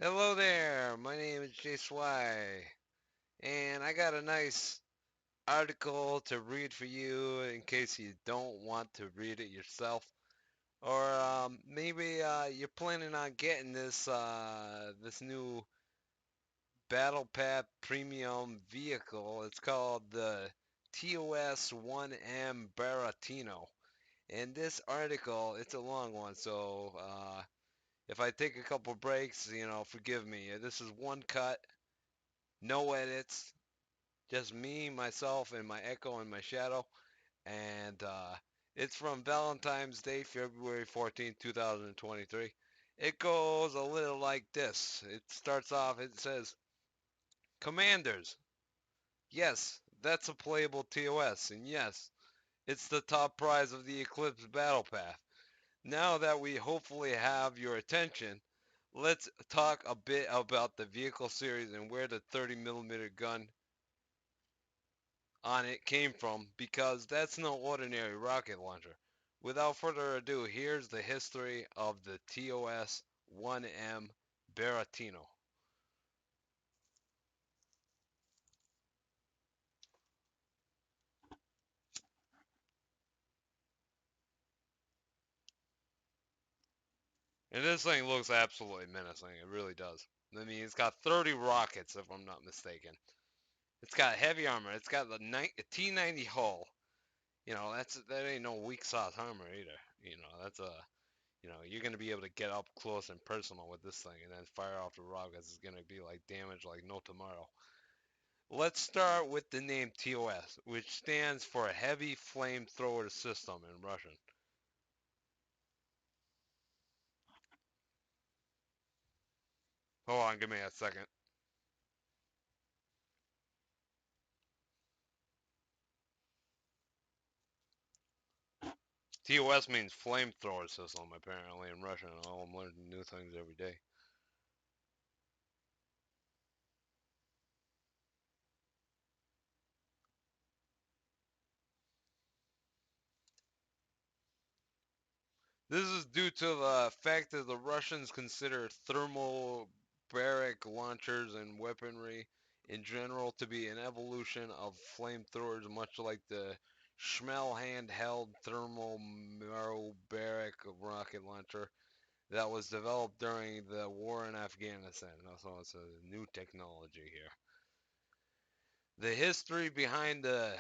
Hello there, my name is JSY, and I got a nice article to read for you in case you don't want to read it yourself. Or maybe you're planning on getting this new Battle Path Premium vehicle. It's called the TOS-1M Buratino. And this article, it's a long one, so if I take a couple breaks, forgive me. This is one cut. No edits, just me, myself, and my echo and my shadow. And it's from Valentine's Day, February 14th, 2023. It goes a little like this. It starts off, it says, Commanders. Yes, that's a playable TOS. And yes, it's the top prize of the Eclipse Battle Path. Now that we hopefully have your attention, let's talk a bit about the vehicle series and where the 30mm gun on it came from because that's no ordinary rocket launcher. Without further ado, here's the history of the TOS-1M Buratino. And this thing looks absolutely menacing. It really does. I mean, it's got 30 rockets, if I'm not mistaken. It's got heavy armor. It's got the T90 hull. That ain't no weak sauce armor either. You're gonna be able to get up close and personal with this thing, and then fire off the rockets. It's gonna be like damage like no tomorrow. Let's start with the name TOS, which stands for Heavy Flamethrower System in Russian. Hold on, give me a second. TOS means flamethrower system, apparently, in Russian. Oh, I'm learning new things every day. This is due to the fact that the Russians consider thermobaric launchers and weaponry in general to be an evolution of flamethrowers, much like the Schmel handheld thermobaric rocket launcher that was developed during the war in Afghanistan. So it's a new technology here. The history behind the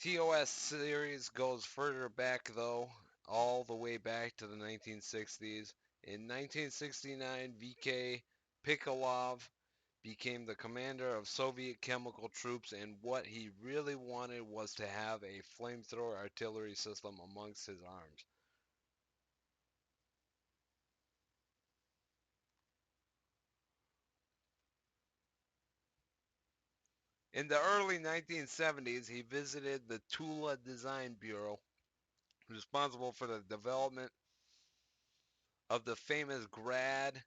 TOS series goes further back, though, all the way back to the 1960s. In 1969, VK Pikolov became the commander of Soviet chemical troops, and what he really wanted was to have a flamethrower artillery system amongst his arms. In the early 1970s, he visited the Tula Design Bureau, responsible for the development of the famous Grad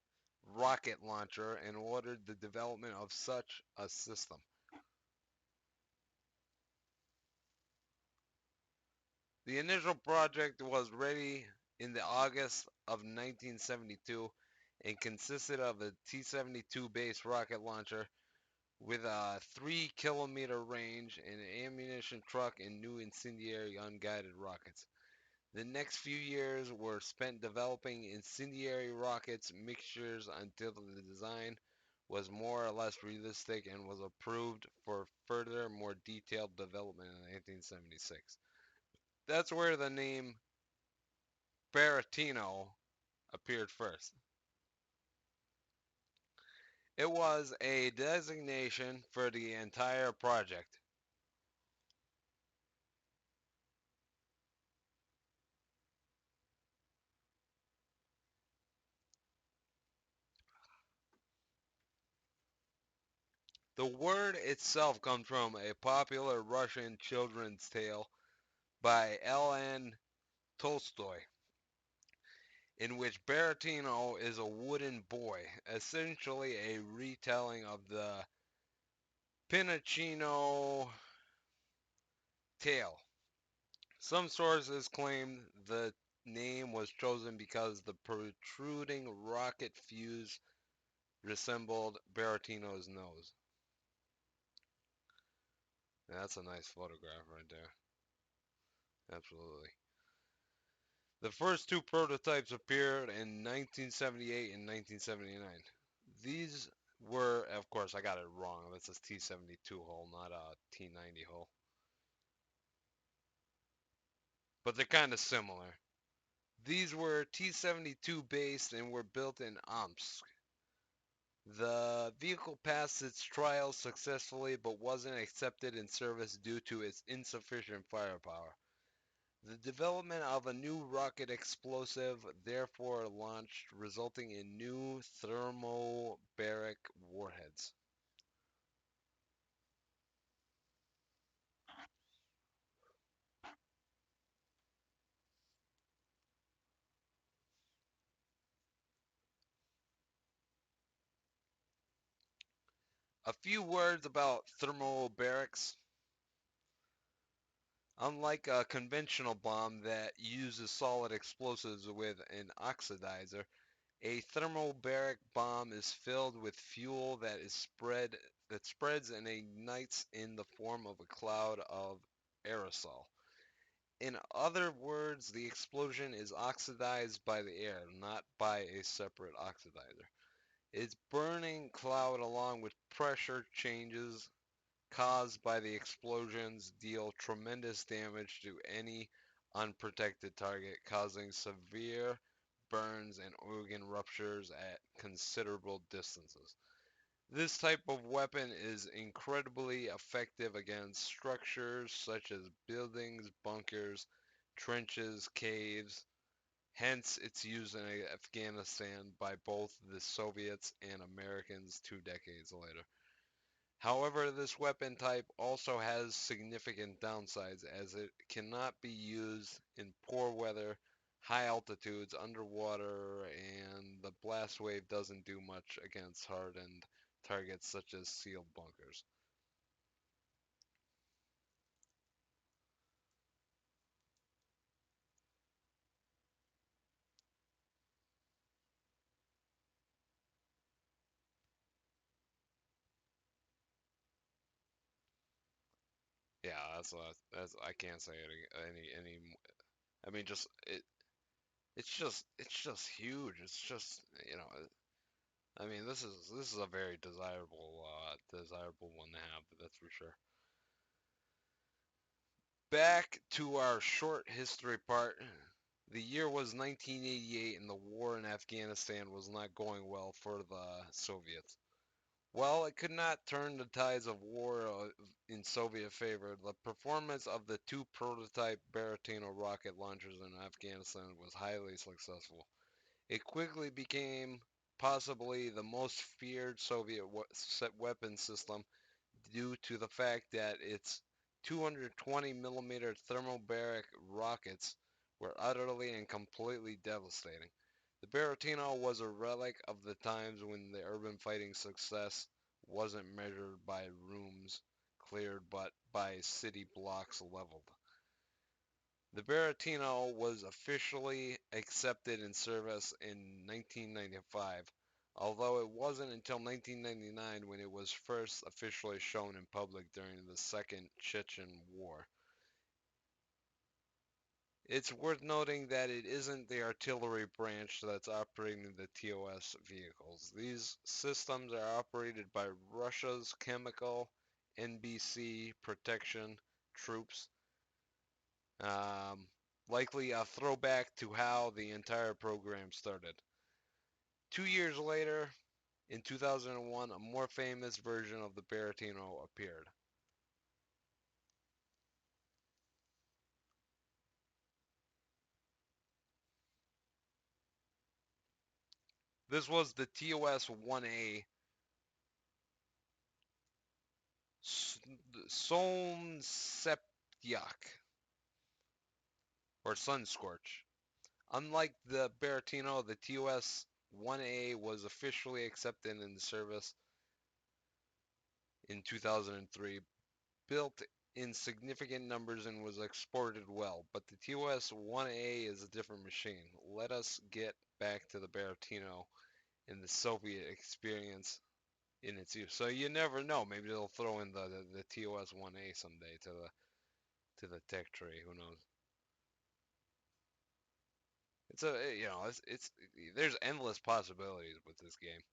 rocket launcher, and ordered the development of such a system. The initial project was ready in the August of 1972 and consisted of a T-72 based rocket launcher with a 3 kilometer range, an ammunition truck, and new incendiary unguided rockets. The next few years were spent developing incendiary rockets mixtures until the design was more or less realistic and was approved for further, more detailed development in 1976. That's where the name Buratino appeared first. It was a designation for the entire project. The word itself comes from a popular Russian children's tale by L.N. Tolstoy, in which Buratino is a wooden boy, essentially a retelling of the Pinocchio tale. Some sources claim the name was chosen because the protruding rocket fuse resembled Buratino's nose. That's a nice photograph right there. Absolutely. The first two prototypes appeared in 1978 and 1979. These were, of course, I got it wrong. This is T-72 hull, not a T-90 hull. But they're kind of similar. These were T-72 based and were built in Omsk. The vehicle passed its trials successfully but wasn't accepted in service due to its insufficient firepower. The development of a new rocket explosive therefore launched, resulting in new thermobaric warheads. A few words about thermobarics. Unlike a conventional bomb that uses solid explosives with an oxidizer, a thermobaric bomb is filled with fuel that spreads and ignites in the form of a cloud of aerosol. In other words, the explosion is oxidized by the air, not by a separate oxidizer. Its burning cloud, along with pressure changes caused by the explosions, deal tremendous damage to any unprotected target, causing severe burns and organ ruptures at considerable distances. This type of weapon is incredibly effective against structures such as buildings, bunkers, trenches, caves. Hence, its use in Afghanistan by both the Soviets and Americans 2 decades later. However, this weapon type also has significant downsides as it cannot be used in poor weather, high altitudes, underwater, and the blast wave doesn't do much against hardened targets such as sealed bunkers. Yeah, that's I can't say any. I mean, just it's just huge. It's just I mean, this is a very desirable one to have. That's for sure. Back to our short history part. The year was 1988 and the war in Afghanistan was not going well for the Soviets. While it could not turn the tides of war in Soviet favor, the performance of the two prototype Buratino rocket launchers in Afghanistan was highly successful. It quickly became possibly the most feared Soviet weapon system due to the fact that its 220 millimeter thermobaric rockets were utterly and completely devastating. The Buratino was a relic of the times when the urban fighting success wasn't measured by rooms cleared but by city blocks leveled. The Buratino was officially accepted in service in 1995, although it wasn't until 1999 when it was first officially shown in public during the Second Chechen War. It's worth noting that it isn't the artillery branch that's operating the TOS vehicles. These systems are operated by Russia's chemical NBC protection troops. Um, Likely a throwback to how the entire program started. 2 years later, in 2001, a more famous version of the Buratino appeared. This was the TOS-1A Solmseptyak, or Sunscorch. Unlike the Buratino, the TOS-1A was officially accepted in service in 2003, built in significant numbers and was exported well, but the TOS-1A is a different machine. Let us get back to the Buratino in the Soviet experience in its use. So you never know. Maybe they'll throw in the TOS-1A someday to the tech tree. Who knows? It's a it's there's endless possibilities with this game.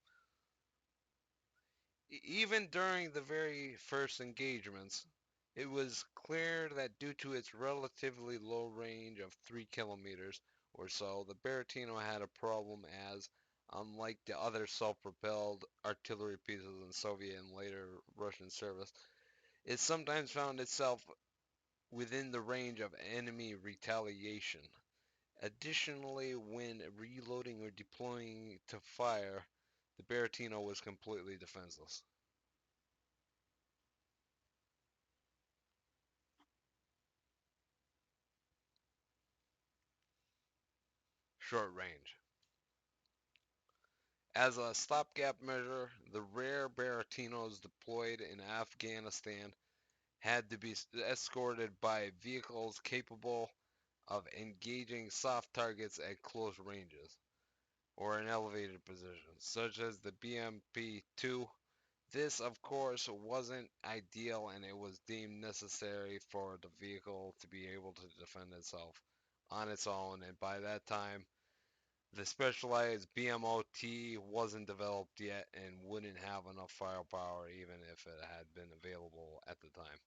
Even during the very first engagements, it was clear that due to its relatively low range of 3 kilometers or so, the Buratino had a problem as, unlike the other self-propelled artillery pieces in Soviet and later Russian service, it sometimes found itself within the range of enemy retaliation. Additionally, when reloading or deploying to fire, the Buratino was completely defenseless. Short range. As a stopgap measure, the rare Baratinos deployed in Afghanistan had to be escorted by vehicles capable of engaging soft targets at close ranges or in elevated positions, such as the BMP-2. This, of course, wasn't ideal, and it was deemed necessary for the vehicle to be able to defend itself on its own, and by that time, the specialized BMOT wasn't developed yet and wouldn't have enough firepower even if it had been available at the time.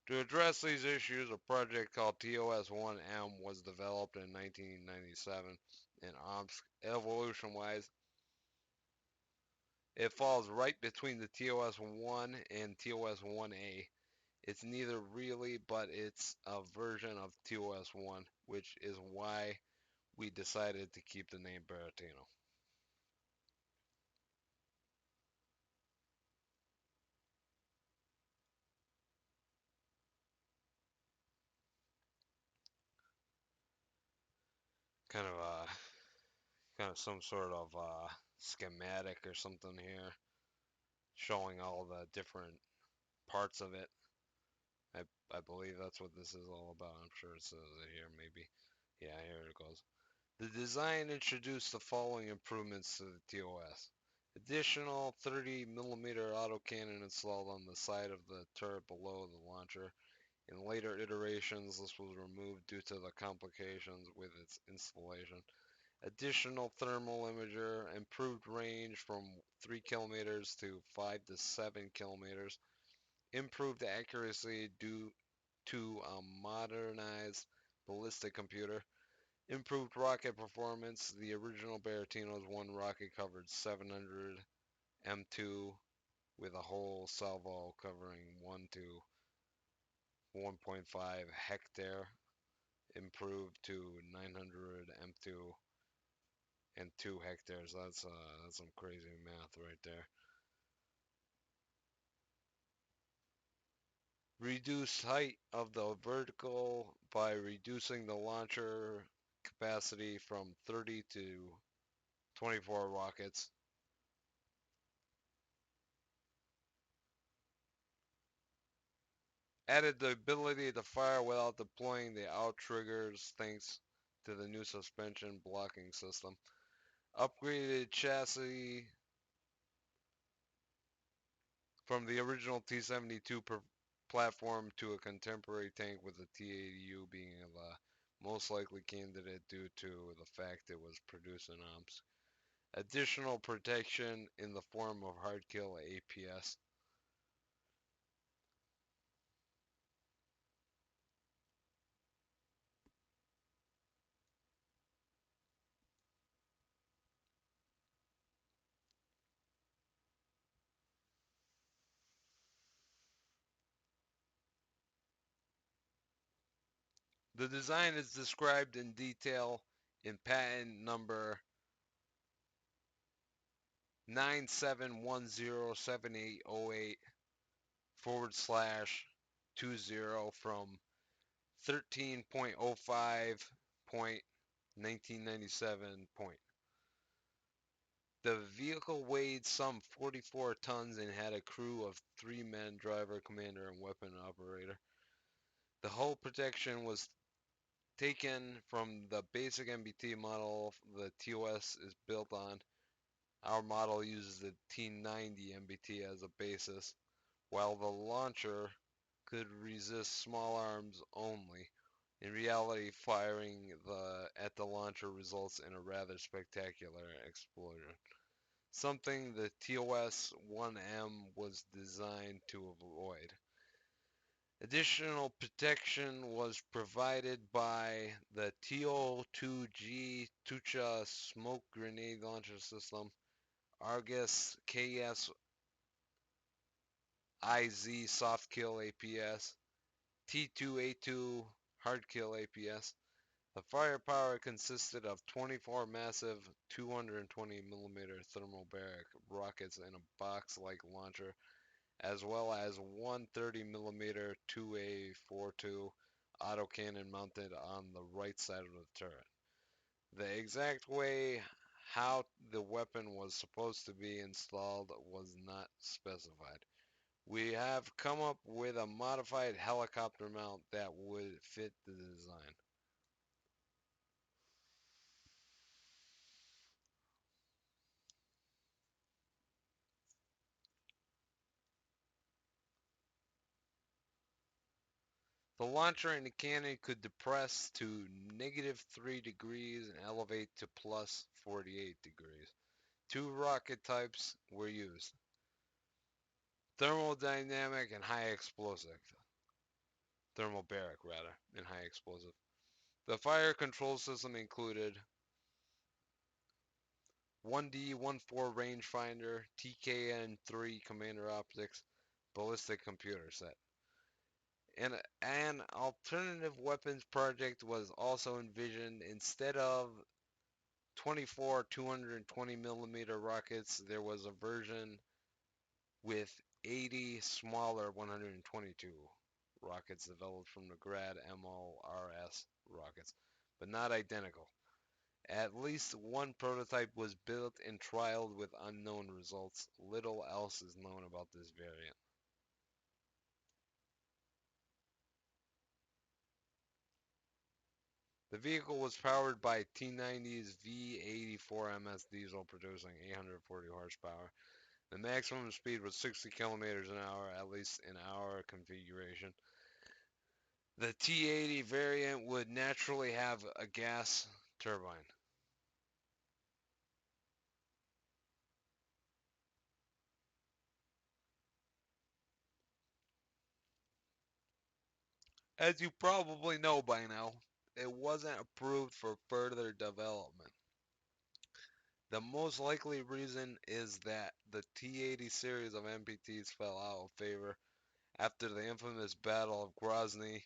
To address these issues, a project called TOS-1M was developed in 1997, and evolution-wise, it falls right between the TOS-1 and TOS-1A. It's neither really, but it's a version of TOS-1, which is why we decided to keep the name Buratino. Kind of some sort of schematic or something here, showing all the different parts of it. I I believe that's what this is all about. I'm sure it says it here, maybe. Yeah, here it goes. The design introduced the following improvements to the TOS. Additional 30 millimeter autocannon installed on the side of the turret below the launcher. In later iterations, this was removed due to the complications with its installation. Additional thermal imager, improved range from 3 kilometers to 5 to 7 kilometers, improved accuracy due to a modernized ballistic computer, improved rocket performance. The original Baratino's one rocket covered 700 M2 with a whole salvo covering 1 to 1.5 hectare, improved to 900 M2 and 2 hectares. That's some crazy math right there. Reduce height of the vertical by reducing the launcher capacity from 30 to 24 rockets. Added the ability to fire without deploying the out triggers thanks to the new suspension blocking system. Upgraded chassis from the original T-72 platform to a contemporary tank with the T-80U being the most likely candidate due to the fact it was produced in Omsk. Additional protection in the form of hard kill APS. The design is described in detail in patent number 97107808 forward slash 20 from 13.05.1997 point. The vehicle weighed some 44 tons and had a crew of 3 men, driver, commander, and weapon operator. The hull protection was taken from the basic MBT model the TOS is built on. Our model uses the T90 MBT as a basis, while the launcher could resist small arms only. In reality, firing at the launcher results in a rather spectacular explosion, something the TOS-1M was designed to avoid. Additional protection was provided by the TO-2G Tucha smoke grenade launcher system, Argus KS-IZ soft kill APS, T2A2 hard kill APS. The firepower consisted of 24 massive 220mm thermobaric rockets in a box-like launcher, as well as one 30mm 2A42 autocannon mounted on the right side of the turret. The exact way how the weapon was supposed to be installed was not specified. We have come up with a modified helicopter mount that would fit the design. The launcher and the cannon could depress to -3 degrees and elevate to +48 degrees. Two rocket types were used: thermodynamic and high explosive. Thermobaric, rather, and high explosive. The fire control system included 1D14 rangefinder, TKN3 commander optics, ballistic computer set. And an alternative weapons project was also envisioned. Instead of 24 220mm rockets, there was a version with 80 smaller 122 rockets developed from the Grad MLRS rockets, but not identical. At least one prototype was built and trialed with unknown results. Little else is known about this variant. The vehicle was powered by T90's V84MS diesel, producing 840 horsepower. The maximum speed was 60 kilometers an hour, at least in our configuration. The T80 variant would naturally have a gas turbine. As you probably know by now, it wasn't approved for further development. The most likely reason is that the T80 series of MPTs fell out of favor after the infamous Battle of Grozny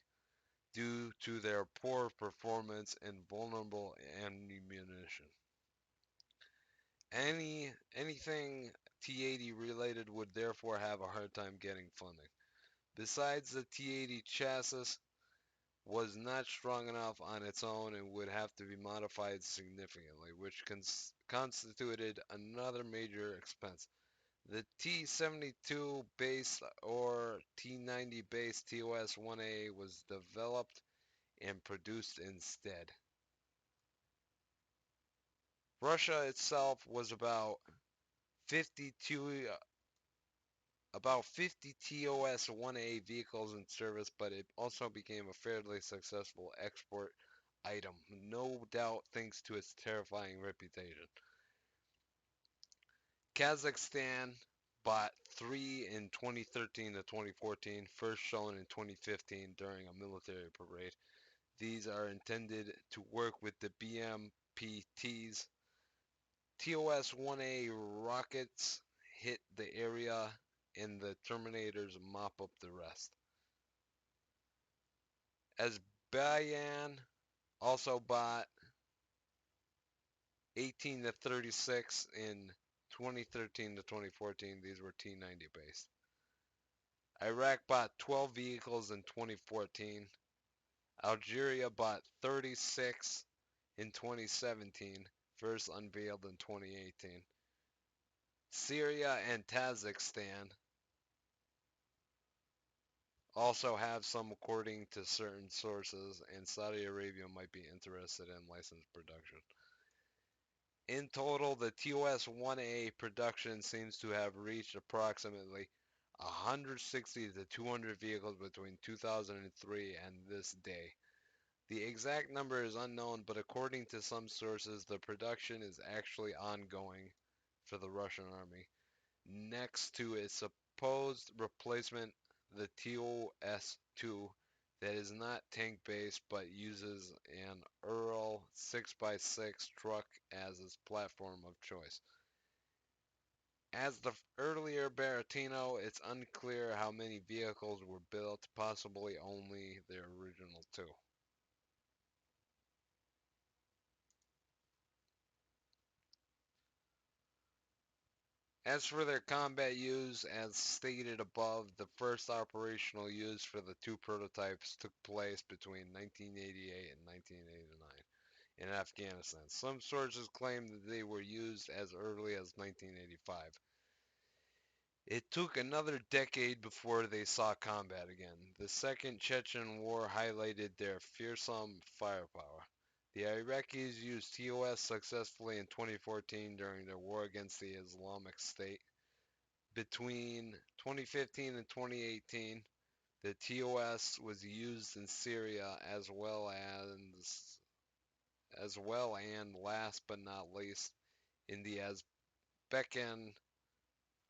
due to their poor performance and vulnerable ammunition. Anything T80 related would therefore have a hard time getting funding. Besides, the T80 chassis was not strong enough on its own and would have to be modified significantly, which constituted another major expense. The T-72 base or T-90 base TOS-1A was developed and produced instead. Russia itself was about 50 TOS-1A vehicles in service, but it also became a fairly successful export item, no doubt thanks to its terrifying reputation. Kazakhstan bought three in 2013 to 2014, first shown in 2015 during a military parade. These are intended to work with the BMPT's TOS-1A rockets hit the area and the Terminators mop up the rest. Azerbaijan also bought 18 to 36 in 2013 to 2014. These were T-90 based. Iraq bought 12 vehicles in 2014. Algeria bought 36 in 2017, first unveiled in 2018. Syria and Kazakhstan also have some according to certain sources, and Saudi Arabia might be interested in licensed production. In total, the TOS-1A production seems to have reached approximately 160 to 200 vehicles between 2003 and this day. The exact number is unknown, but according to some sources, the production is actually ongoing for the Russian army. Next to its supposed replacement, the TOS-2, that is not tank-based but uses an Ural 6x6 truck as its platform of choice. As the earlier Buratino, it's unclear how many vehicles were built, possibly only the original two. As for their combat use, as stated above, the first operational use for the two prototypes took place between 1988 and 1989 in Afghanistan. Some sources claim that they were used as early as 1985. It took another decade before they saw combat again. The Second Chechen War highlighted their fearsome firepower. The Iraqis used TOS successfully in 2014 during their war against the Islamic State. Between 2015 and 2018, the TOS was used in Syria as well and last but not least in the Uzbek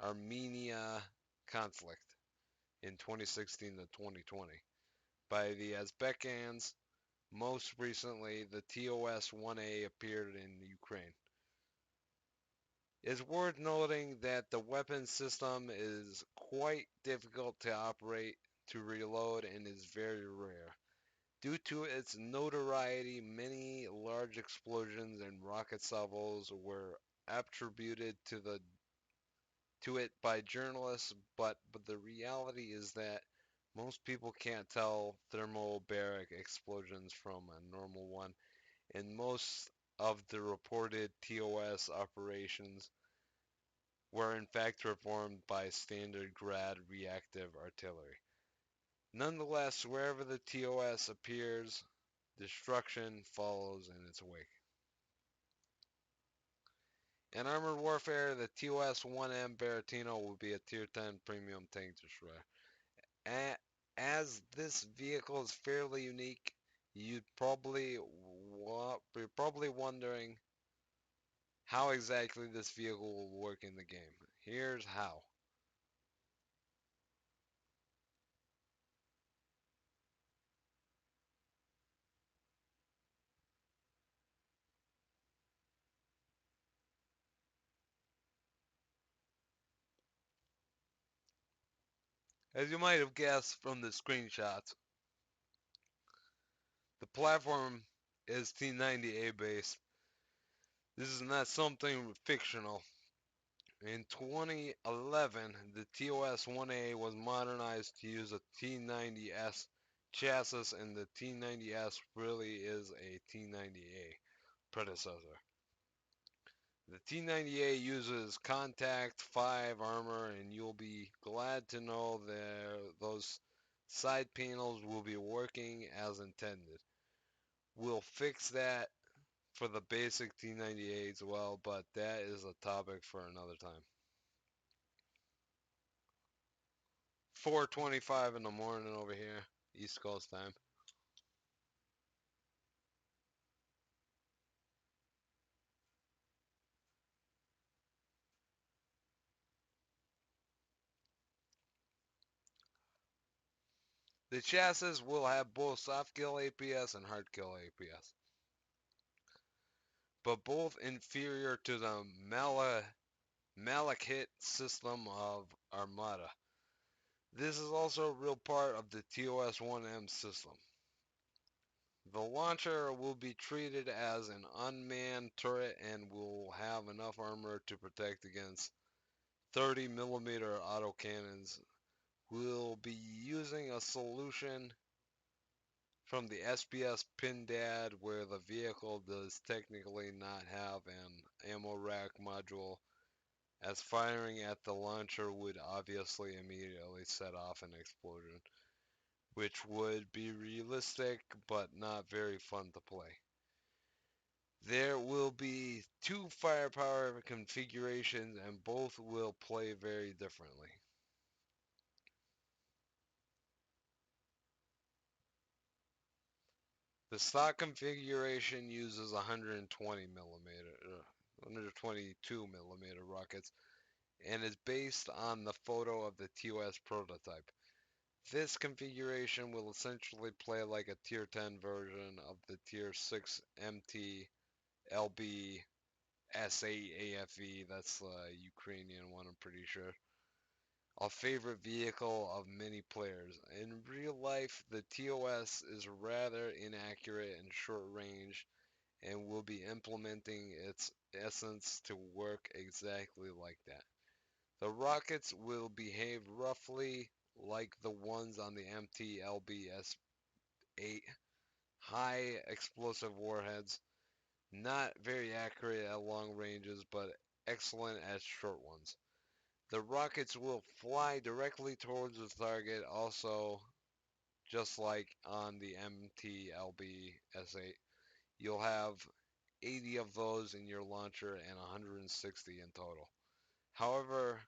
Armenia conflict in 2016 to 2020 by the Uzbekans. Most recently, the TOS-1A appeared in Ukraine. It's worth noting that the weapon system is quite difficult to operate, to reload, and is very rare. Due to its notoriety, many large explosions and rocket salvos were attributed to it by journalists, but the reality is that most people can't tell thermobaric explosions from a normal one, and most of the reported TOS operations were in fact performed by standard Grad reactive artillery. Nonetheless, wherever the TOS appears, destruction follows in its wake. In armored warfare, the TOS-1M Buratino will be a Tier 10 premium tank destroyer. As this vehicle is fairly unique, you're probably wondering how exactly this vehicle will work in the game. Here's how. As you might have guessed from the screenshots, the platform is T90A based. This is not something fictional. In 2011, the TOS-1A was modernized to use a T90S chassis, and the T90S really is a T90A predecessor. The T90A uses Contact 5 armor, and you'll be glad to know that those side panels will be working as intended. We'll fix that for the basic T90A as well, but that is a topic for another time. 4:25 in the morning over here, East Coast time. The chassis will have both soft kill APS and hard kill APS, but both inferior to the Malachit system of Armada. This is also a real part of the TOS-1M system. The launcher will be treated as an unmanned turret and will have enough armor to protect against 30mm autocannons. We'll be using a solution from the SBS PINDAD where the vehicle does technically not have an ammo rack module, as firing at the launcher would obviously immediately set off an explosion. which would be realistic but not very fun to play. There will be two firepower configurations and both will play very differently. The stock configuration uses 120 millimeter, 122 millimeter rockets and is based on the photo of the TOS prototype. This configuration will essentially play like a Tier 10 version of the Tier 6 MT LB S8 AFE. That's the Ukrainian one, I'm pretty sure. A favorite vehicle of many players. In real life, the TOS is rather inaccurate and short range and will be implementing its essence to work exactly like that. The rockets will behave roughly like the ones on the MT-LB-S8, high explosive warheads, not very accurate at long ranges, but excellent at short ones. The rockets will fly directly towards the target, also just like on the MT-LB-S8. You'll have 80 of those in your launcher and 160 in total. However,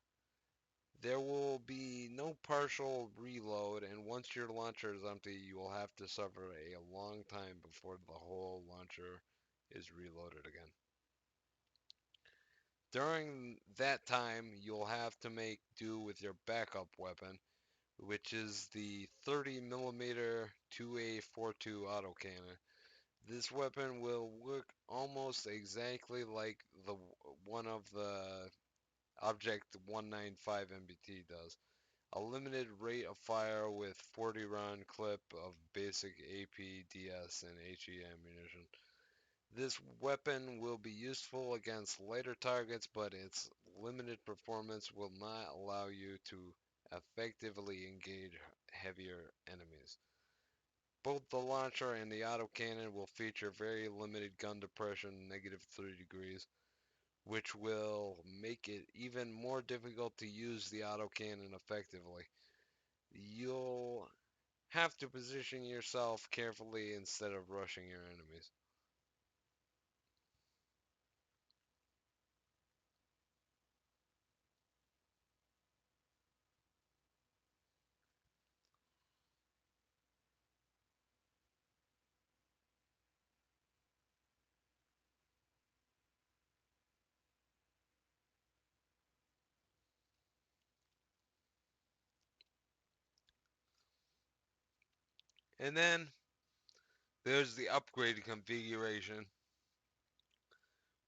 there will be no partial reload, and once your launcher is empty, you will have to suffer a long time before the whole launcher is reloaded again. During that time, you'll have to make do with your backup weapon, which is the 30 millimeter 2A42 autocannon. This weapon will work almost exactly like the one of the Object 195 MBT does. A limited rate of fire with 40 round clip of basic AP, DS, and HE ammunition. This weapon will be useful against lighter targets, but its limited performance will not allow you to effectively engage heavier enemies. Both the launcher and the autocannon will feature very limited gun depression, -3 degrees, which will make it even more difficult to use the autocannon effectively. You'll have to position yourself carefully instead of rushing your enemies. And then there's the upgraded configuration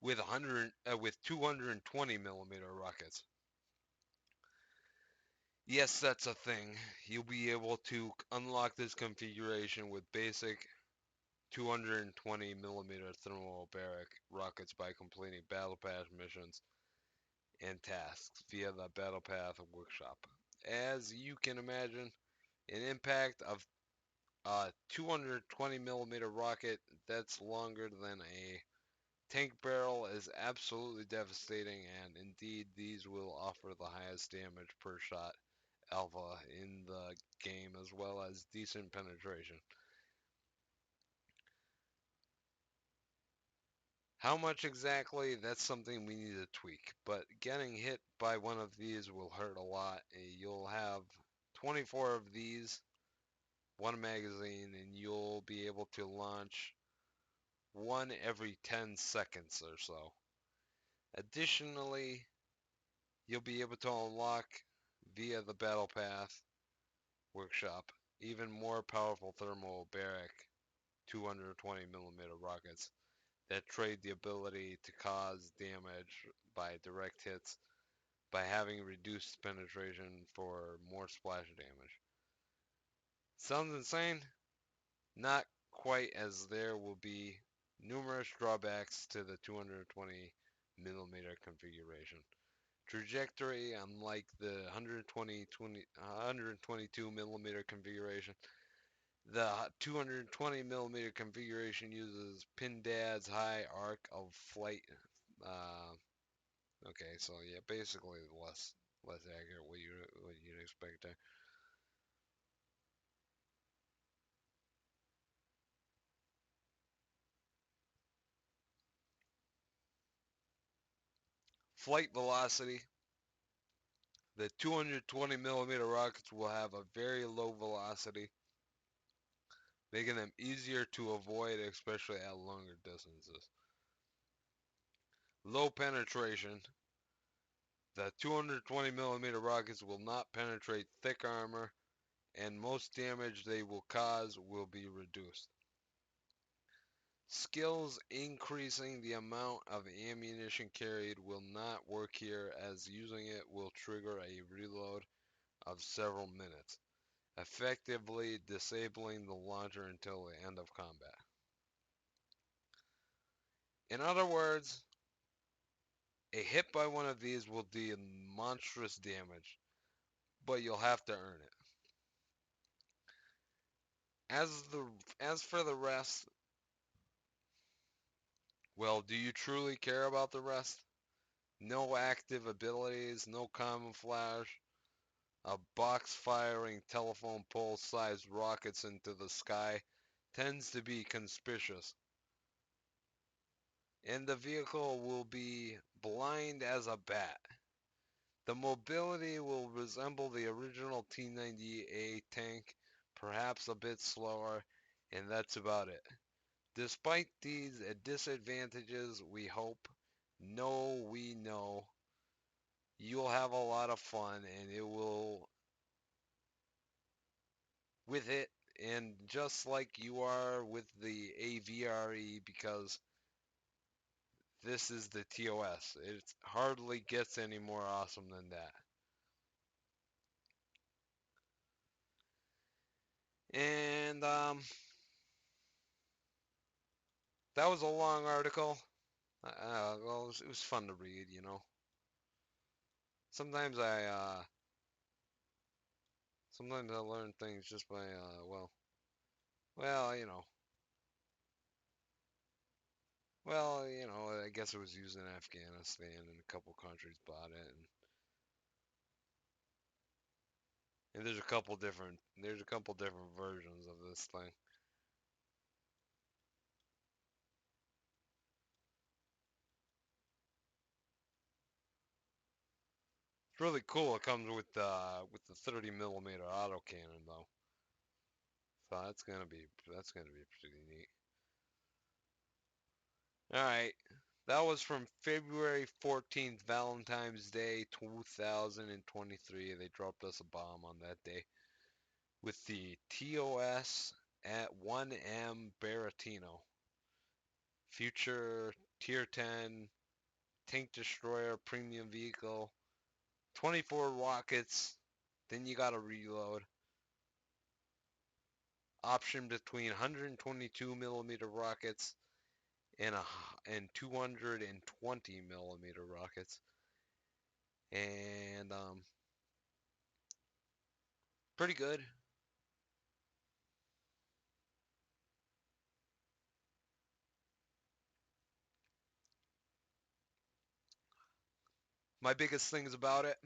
with 220 millimeter rockets. Yes, that's a thing. You'll be able to unlock this configuration with basic 220 millimeter thermobaric rockets by completing battle pass missions and tasks via the battle path workshop. As you can imagine, an impact of a 220 millimeter rocket that's longer than a tank barrel is absolutely devastating, and indeed these will offer the highest damage per shot alpha in the game, as well as decent penetration. How much exactly, that's something we need to tweak, but getting hit by one of these will hurt a lot. You'll have 24 of these, one magazine, and you'll be able to launch one every 10 seconds or so. Additionally, you'll be able to unlock via the Battle Path workshop even more powerful thermobaric 220 millimeter rockets that trade the ability to cause damage by direct hits by having reduced penetration for more splash damage. Sounds insane? Not quite, as there will be numerous drawbacks to the 220 millimeter configuration. Trajectory, unlike the 122 millimeter configuration, the 220 millimeter configuration uses Pindad's high arc of flight. Uh, okay, so yeah, basically less accurate what you'd expect there. Flight velocity. The 220 millimeter rockets will have a very low velocity, making them easier to avoid, especially at longer distances. Low penetration. The 220 millimeter rockets will not penetrate thick armor, and most damage they will cause will be reduced. Skills increasing the amount of ammunition carried will not work here, as using it will trigger a reload of several minutes, effectively disabling the launcher until the end of combat. In other words, a hit by one of these will deal monstrous damage, but you'll have to earn it. As the as for the rest, well, do you truly care about the rest? No active abilities, no camouflage, a box firing telephone pole sized rockets into the sky tends to be conspicuous, and the vehicle will be blind as a bat. The mobility will resemble the original T-90A tank, perhaps a bit slower, and that's about it. Despite these disadvantages, we hope, no, we know, you'll have a lot of fun and it will with it, and just like you are with the AVRE, because this is the TOS. It hardly gets any more awesome than that. And that was a long article. Well, it was fun to read, you know. Sometimes I sometimes I learn things just by well, you know, I guess it was used in Afghanistan and a couple countries bought it, and there's a couple different versions of this thing. It's really cool. It comes with the 30 millimeter autocannon though, so that's gonna be pretty neat. All right, that was from February 14th, Valentine's Day, 2023. They dropped us a bomb on that day with the TOS at 1M Buratino, future Tier 10 tank destroyer premium vehicle, 24 rockets. Then you gotta reload. Option between 122 millimeter rockets and 220 millimeter rockets, and pretty good. My biggest things about it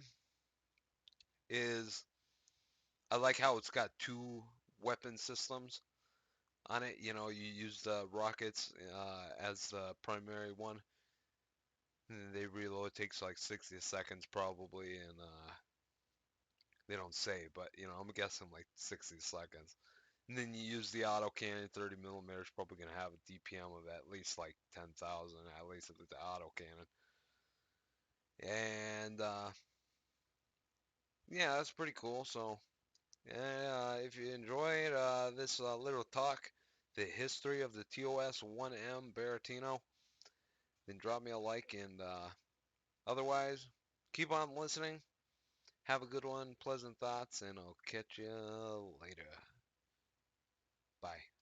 is I like how it's got two weapon systems on it. You know, you use the rockets as the primary one, and they reload. It takes like 60 seconds probably, and they don't say, but I'm guessing like 60 seconds. And then you use the auto cannon, 30 millimeters, probably gonna have a DPM of at least like 10,000, at least with the auto cannon. And yeah, that's pretty cool. So if you enjoyed this little talk, the history of the TOS-1M Buratino, then drop me a like, and otherwise, keep on listening. Have a good one, pleasant thoughts, and I'll catch you later. Bye.